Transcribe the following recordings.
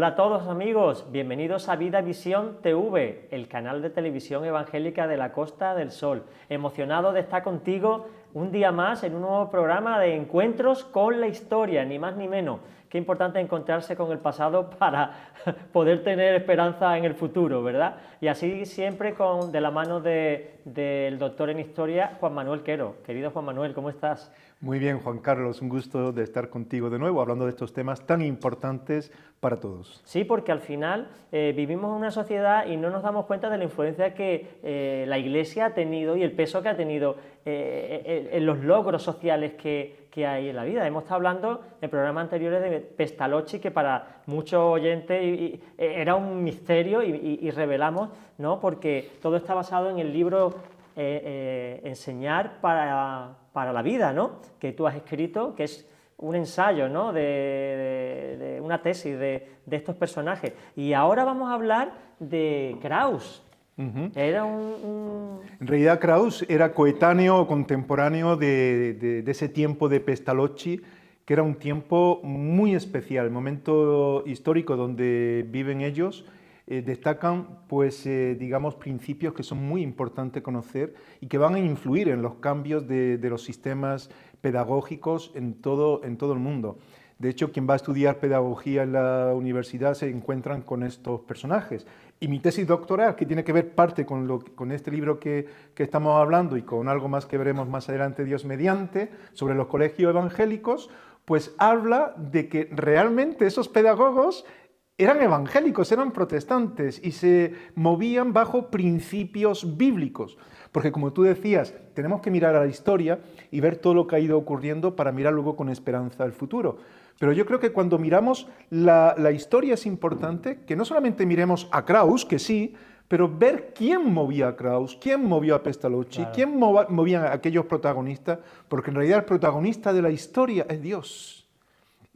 Hola a todos amigos, bienvenidos a Vida Visión TV, el canal de televisión evangélica de la Costa del Sol. Emocionado de estar contigo un día más en un nuevo programa de encuentros con la historia, ni más ni menos. Qué importante encontrarse con el pasado para poder tener esperanza en el futuro, ¿verdad? Y así siempre de la mano del doctor en historia, Juan Manuel Quero. Querido Juan Manuel, ¿cómo estás? Muy bien, Juan Carlos, un gusto de estar contigo de nuevo, hablando de estos temas tan importantes para todos. Sí, porque al final vivimos en una sociedad y no nos damos cuenta de la influencia que la Iglesia ha tenido y el peso que ha tenido en los logros sociales que hay en la vida. Hemos estado hablando en programas anteriores de Pestalozzi, que para muchos oyentes era un misterio y revelamos, ¿no? Porque todo está basado en el libro Enseñar para la vida, ¿no? Que tú has escrito, que es un ensayo, ¿no? de una tesis de estos personajes. Y ahora vamos a hablar de Kraus. Era En realidad Kraus era coetáneo o contemporáneo de ese tiempo de Pestalozzi, que era un tiempo muy especial, el momento histórico donde viven ellos. Destacan, pues, digamos, principios que son muy importantes conocer y que van a influir en los cambios de los sistemas pedagógicos en todo el mundo. De hecho, quien va a estudiar pedagogía en la universidad se encuentran con estos personajes. Y mi tesis doctoral, que tiene que ver parte con este libro que estamos hablando y con algo más que veremos más adelante, Dios mediante, sobre los colegios evangélicos, pues habla de que realmente esos pedagogos eran evangélicos, eran protestantes y se movían bajo principios bíblicos. Porque como tú decías, tenemos que mirar a la historia y ver todo lo que ha ido ocurriendo para mirar luego con esperanza al futuro. Pero yo creo que cuando miramos la historia es importante que no solamente miremos a Kraus, que sí, pero ver quién movía a Kraus, quién movió a Pestalozzi, claro, quién movía a aquellos protagonistas, porque en realidad el protagonista de la historia es Dios.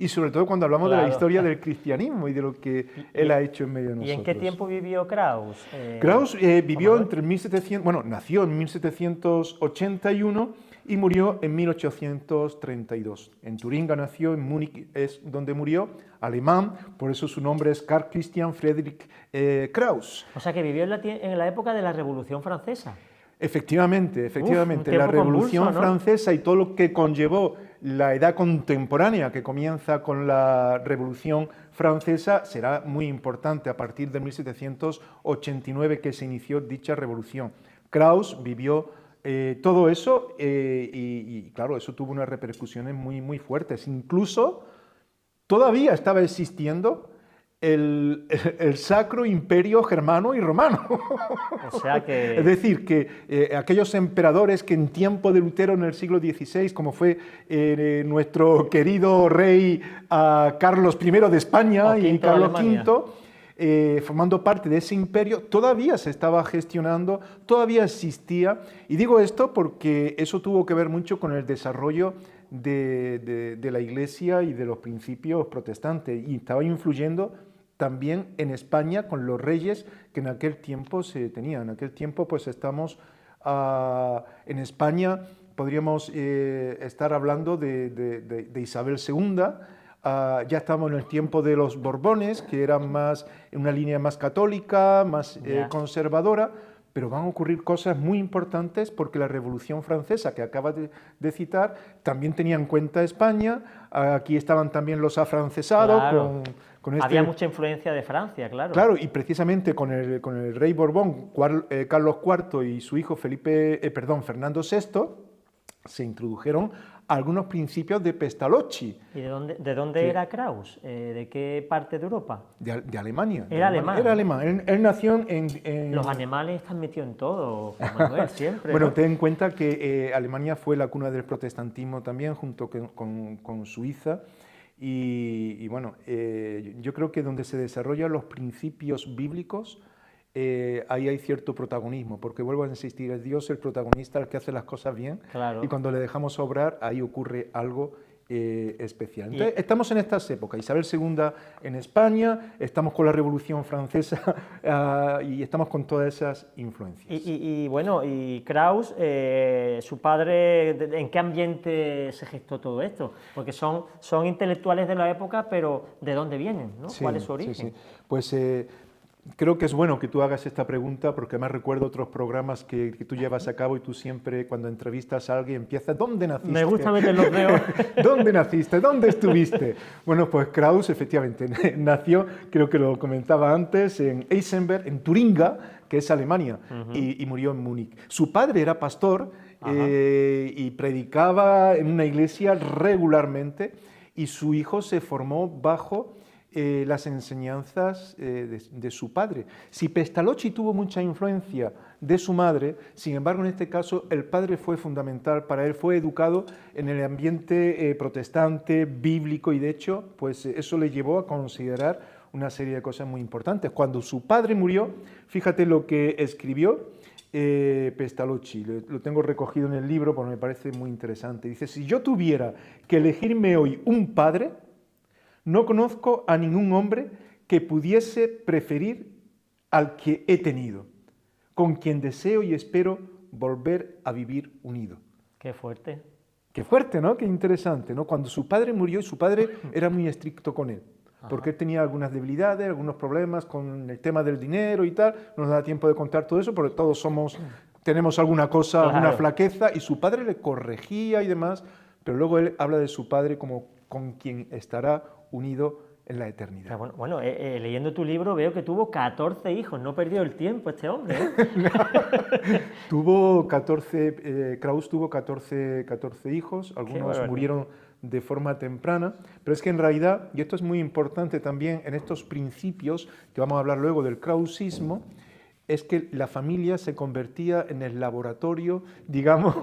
Y sobre todo cuando hablamos de la historia del cristianismo y de lo que él ha hecho en medio de nosotros. ¿Y en qué tiempo vivió Kraus? Kraus vivió entre 1700, bueno, nació en 1781 y murió en 1832. En Turingia nació, en Múnich es donde murió, alemán, por eso su nombre es Karl Christian Friedrich Kraus. O sea que vivió en la época de la Revolución Francesa. Efectivamente, la Revolución Francesa y todo lo que conllevó la edad contemporánea que comienza con la Revolución Francesa será muy importante a partir de 1789 que se inició dicha revolución. Kraus vivió todo eso y claro, eso tuvo unas repercusiones muy, muy fuertes. Incluso todavía estaba existiendo el Sacro Imperio Germano y Romano. O sea que... Es decir, que aquellos emperadores que en tiempo de Lutero en el siglo XVI, como fue nuestro querido rey Carlos I de España y Carlos V, formando parte de ese imperio, todavía se estaba gestionando, todavía existía. Y digo esto porque eso tuvo que ver mucho con el desarrollo de la Iglesia y de los principios protestantes, y estaba influyendo también en España con los reyes que en aquel tiempo se tenían. En aquel tiempo pues estamos en España, podríamos estar hablando de Isabel II, ya estamos en el tiempo de los Borbones, que eran más en una línea más católica, más conservadora, pero van a ocurrir cosas muy importantes porque la Revolución Francesa, que acabas de citar, también tenía en cuenta España. Aquí estaban también los afrancesados. Claro. Había mucha influencia de Francia, claro. Claro, y precisamente con el rey Borbón, Carlos IV y su hijo Fernando VI, se introdujeron algunos principios de Pestalozzi. ¿Y de dónde era Kraus? ¿De qué parte de Europa? De Alemania. Era alemán. Era alemán. Él nació en... Los alemanes están metidos en todo, Juan Manuel, siempre. Bueno, ¿no? ten en cuenta que Alemania fue la cuna del protestantismo también, junto con Suiza. Y bueno, yo creo que donde se desarrollan los principios bíblicos, ahí hay cierto protagonismo, porque vuelvo a insistir, es Dios el protagonista, el que hace las cosas bien, claro. Y cuando le dejamos obrar, ahí ocurre algo especial. Entonces, estamos en estas épocas, Isabel II en España, estamos con la Revolución Francesa y estamos con todas esas influencias. Bueno, y Kraus, su padre, ¿en qué ambiente se gestó todo esto? Porque son intelectuales de la época, pero ¿de dónde vienen, ¿no? Sí, ¿Cuál es su origen? sí. Pues creo que es bueno que tú hagas esta pregunta porque me recuerdo otros programas que tú llevas a cabo y tú siempre cuando entrevistas a alguien empiezas, ¿dónde naciste? Me gusta meter los dedos. ¿Dónde naciste? ¿Dónde estuviste? Bueno, pues Kraus efectivamente nació, creo que lo comentaba antes, en Eisenberg, en Turinga, que es Alemania, y murió en Múnich. Su padre era pastor y predicaba en una iglesia regularmente y su hijo se formó bajo las enseñanzas de su padre. Si Pestalozzi tuvo mucha influencia de su madre, sin embargo, en este caso, el padre fue fundamental para él, fue educado en el ambiente protestante, bíblico, y de hecho, pues eso le llevó a considerar una serie de cosas muy importantes. Cuando su padre murió, fíjate lo que escribió Pestalozzi, lo tengo recogido en el libro porque me parece muy interesante. Dice, si yo tuviera que elegirme hoy un padre, no conozco a ningún hombre que pudiese preferir al que he tenido, con quien deseo y espero volver a vivir unido. Qué fuerte. Qué fuerte, ¿no? Qué interesante, ¿no? Cuando su padre murió, y su padre era muy estricto con él, porque él tenía algunas debilidades, algunos problemas con el tema del dinero y tal. No nos da tiempo de contar todo eso, porque todos tenemos alguna cosa, alguna flaqueza, y su padre le corregía y demás, pero luego él habla de su padre como con quien estará unido en la eternidad. Bueno, leyendo tu libro veo que tuvo 14 hijos, no perdió el tiempo este hombre, ¿eh? Kraus tuvo 14 hijos, algunos murieron de forma temprana, pero es que en realidad, y esto es muy importante también en estos principios, que vamos a hablar luego del krausismo, es que la familia se convertía en el laboratorio, digamos,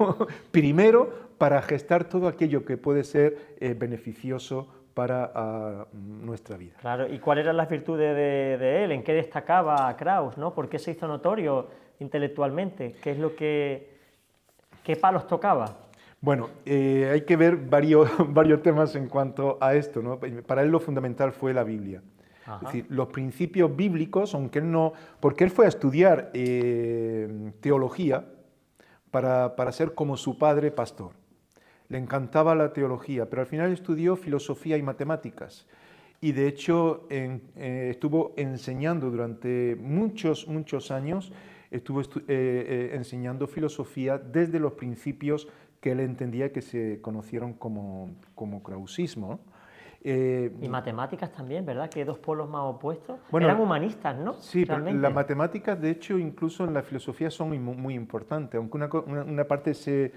primero para gestar todo aquello que puede ser beneficioso para nuestra vida. Claro, ¿y cuáles eran las virtudes de él? ¿En qué destacaba Kraus, ¿no? ¿Por qué se hizo notorio intelectualmente? ¿Qué es lo qué palos tocaba? Bueno, hay que ver varios temas en cuanto a esto, ¿no? Para él lo fundamental fue la Biblia. Es decir, los principios bíblicos, aunque él no... Porque él fue a estudiar teología para ser como su padre pastor. Le encantaba la teología, pero al final estudió filosofía y matemáticas. Y de hecho estuvo enseñando durante muchos años, enseñando filosofía desde los principios que él entendía que se conocieron como krausismo. Y matemáticas también, ¿verdad? Que dos polos más opuestos. Bueno, eran humanistas, ¿no? Sí, pero las matemáticas, de hecho, incluso en la filosofía son muy importantes, aunque una parte esté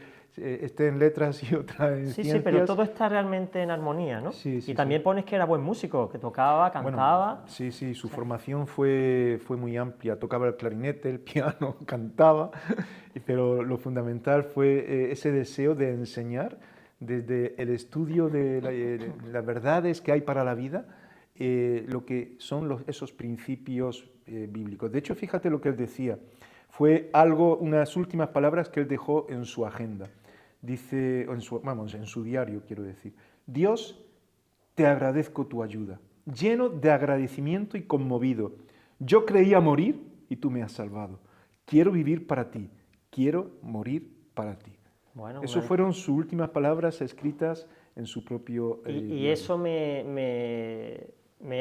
en letras y otra en ciencias. Sí, pero todo está realmente en armonía, ¿no? Sí, y también pones que era buen músico, que tocaba, cantaba. Bueno, sí, su formación fue muy amplia, tocaba el clarinete, el piano, cantaba, pero lo fundamental fue ese deseo de enseñar desde el estudio de las verdades que hay para la vida, lo que son esos principios bíblicos. De hecho, fíjate lo que él decía, fue unas últimas palabras que él dejó en su agenda. Dice, en su diario, quiero decir, Dios, te agradezco tu ayuda, lleno de agradecimiento y conmovido. Yo creía morir y tú me has salvado. Quiero vivir para ti, quiero morir para ti. Bueno, eso fueron sus últimas palabras escritas en su propio y eso me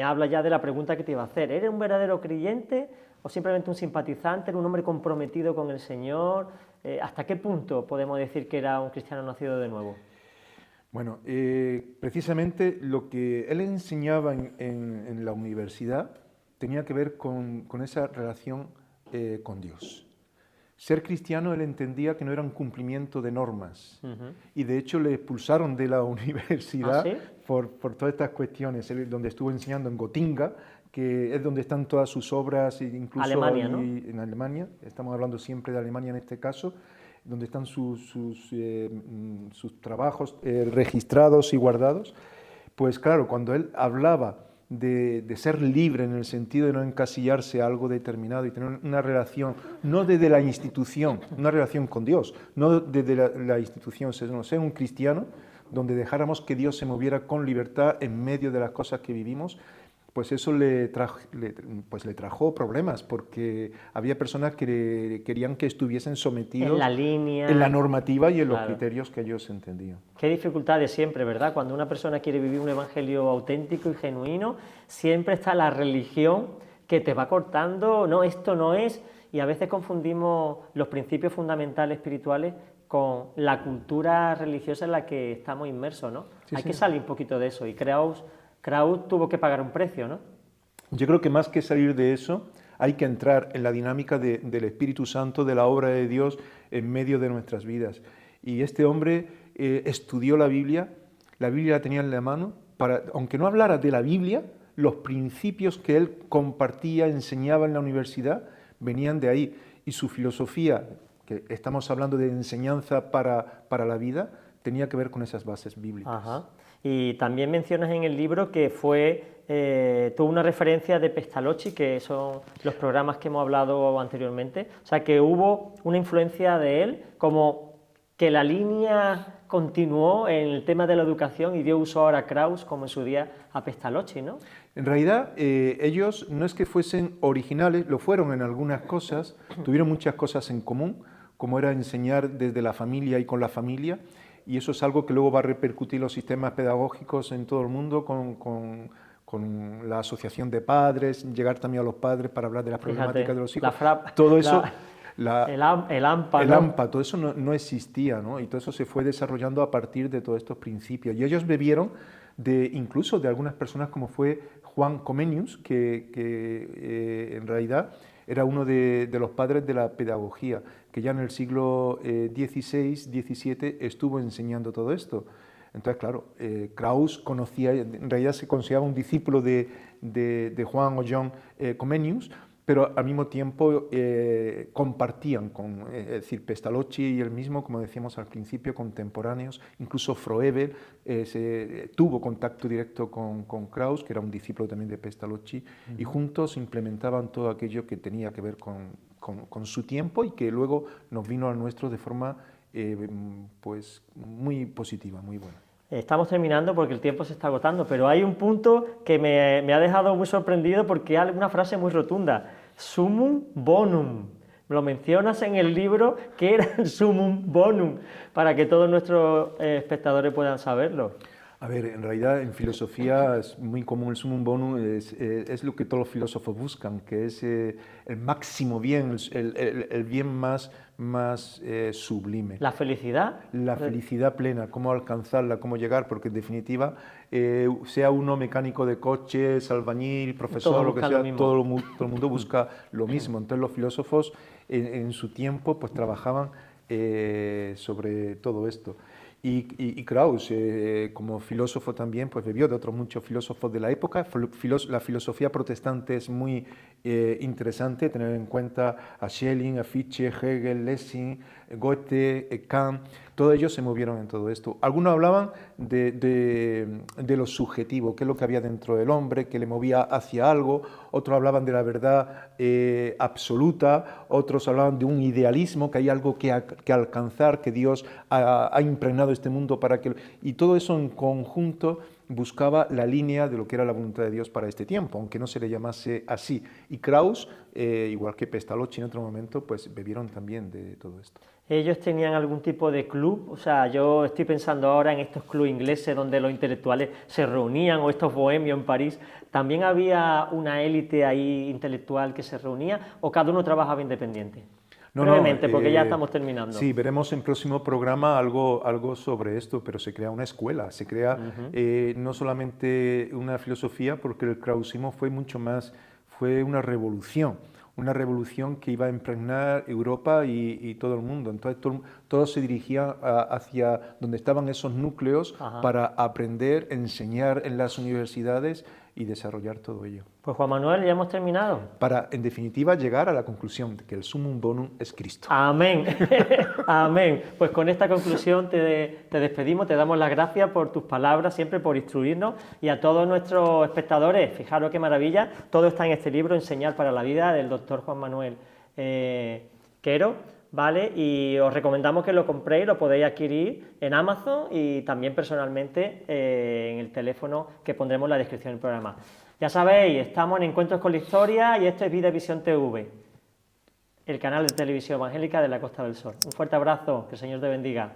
habla ya de la pregunta que te iba a hacer. ¿Eres un verdadero creyente o simplemente un simpatizante? ¿Eres un hombre comprometido con el Señor? ¿Hasta qué punto podemos decir que era un cristiano nacido de nuevo? Bueno, precisamente lo que él enseñaba en la universidad tenía que ver con esa relación con Dios. Ser cristiano, él entendía que no era un cumplimiento de normas. Y de hecho le expulsaron de la universidad por todas estas cuestiones. Él, donde estuvo enseñando en Gotinga, que es donde están todas sus obras, incluso Alemania, ¿no? En Alemania, estamos hablando siempre de Alemania en este caso, donde están sus trabajos registrados y guardados. Pues claro, cuando él hablaba de ser libre en el sentido de no encasillarse a algo determinado y tener una relación, no desde la institución, una relación con Dios, no desde la institución, sino ser un cristiano, donde dejáramos que Dios se moviera con libertad en medio de las cosas que vivimos, pues eso le trajo problemas, porque había personas que querían que estuviesen sometidos en la línea, en la normativa y en los claro, criterios que ellos entendían. Qué dificultades siempre, ¿verdad? Cuando una persona quiere vivir un evangelio auténtico y genuino, siempre está la religión que te va cortando, no, esto no es, y a veces confundimos los principios fundamentales espirituales con la cultura religiosa en la que estamos inmersos, ¿no? Sí, Hay sí. que salir un poquito de eso, y Krauss tuvo que pagar un precio, ¿no? Yo creo que más que salir de eso, hay que entrar en la dinámica del Espíritu Santo, de la obra de Dios en medio de nuestras vidas. Y este hombre estudió la Biblia la tenía en la mano, aunque no hablara de la Biblia, los principios que él compartía, enseñaba en la universidad, venían de ahí. Y su filosofía, que estamos hablando de enseñanza para la vida, tenía que ver con esas bases bíblicas. Ajá. Y también mencionas en el libro que tuvo una referencia de Pestalozzi, que son los programas que hemos hablado anteriormente, o sea que hubo una influencia de él, como que la línea continuó en el tema de la educación y dio uso ahora a Krauss, como en su día a Pestalozzi, ¿no? En realidad, ellos no es que fuesen originales, lo fueron en algunas cosas, tuvieron muchas cosas en común, como era enseñar desde la familia y con la familia, y eso es algo que luego va a repercutir los sistemas pedagógicos en todo el mundo con la asociación de padres, llegar también a los padres para hablar de las problemáticas de los hijos. Todo eso, el AMPA, el ¿no? AMPA, todo eso no existía, ¿no? Y todo eso se fue desarrollando a partir de todos estos principios. Y ellos bebieron incluso de algunas personas como fue Juan Comenius, que en realidad era uno de los padres de la pedagogía, que ya en el siglo XVI, XVII estuvo enseñando todo esto. Entonces, claro, Krauss conocía, en realidad se consideraba un discípulo de Juan o John Comenius, pero al mismo tiempo compartían es decir, Pestalozzi y él mismo, como decíamos al principio, contemporáneos, incluso Froebel tuvo contacto directo con Krauss, que era un discípulo también de Pestalozzi, y juntos implementaban todo aquello que tenía que ver con su tiempo y que luego nos vino al nuestro de forma pues muy positiva, muy buena. Estamos terminando porque el tiempo se está agotando, pero hay un punto que me ha dejado muy sorprendido porque hay una frase muy rotunda, sumum bonum. Lo mencionas en el libro, que era el sumum bonum, para que todos nuestros espectadores puedan saberlo. A ver, en realidad en filosofía es muy común el sumum bonum, es lo que todos los filósofos buscan, que es el máximo bien, el bien más sublime. ¿La felicidad? La felicidad plena, cómo alcanzarla, cómo llegar, porque en definitiva, sea uno mecánico de coches, albañil, profesor, lo que sea, todo el mundo busca lo mismo. Entonces los filósofos en su tiempo pues trabajaban sobre todo esto. Y Krauss, como filósofo también, pues bebió de otros muchos filósofos de la época. La filosofía protestante es muy interesante, tener en cuenta a Schelling, a Fichte, Hegel, Lessing, Goethe, Kant, todos ellos se movieron en todo esto. Algunos hablaban de lo subjetivo, qué es lo que había dentro del hombre, que le movía hacia algo, otros hablaban de la verdad absoluta, otros hablaban de un idealismo, que hay algo que alcanzar, que Dios ha impregnado este mundo para que... Y todo eso en conjunto buscaba la línea de lo que era la voluntad de Dios para este tiempo, aunque no se le llamase así. Y Krauss, igual que Pestalozzi en otro momento, pues bebieron también de todo esto. ¿Ellos tenían algún tipo de club? O sea, yo estoy pensando ahora en estos clubes ingleses donde los intelectuales se reunían, o estos bohemios en París. ¿También había una élite ahí intelectual que se reunía, o cada uno trabajaba independiente? Brevemente, porque ya estamos terminando. Sí, veremos en el próximo programa algo sobre esto, pero se crea una escuela, se crea no solamente una filosofía, porque el krausismo fue mucho más, fue una revolución que iba a impregnar Europa y todo el mundo. Entonces todo se dirigía hacia donde estaban esos núcleos para aprender, enseñar en las universidades y desarrollar todo ello. Pues Juan Manuel, ya hemos terminado. Para, en definitiva, llegar a la conclusión de que el sumum bonum es Cristo. Amén. Amén. Pues con esta conclusión te despedimos, te damos las gracias por tus palabras, siempre por instruirnos, y a todos nuestros espectadores, fijaros qué maravilla, todo está en este libro, Enseñar para la Vida, del doctor Juan Manuel Quero. ¿vale? Y os recomendamos que lo compréis, lo podéis adquirir en Amazon y también personalmente en el teléfono que pondremos en la descripción del programa. Ya sabéis, estamos en Encuentros con la Historia y esto es Vida Visión TV, el canal de televisión evangélica de la Costa del Sol. Un fuerte abrazo, que el Señor te bendiga.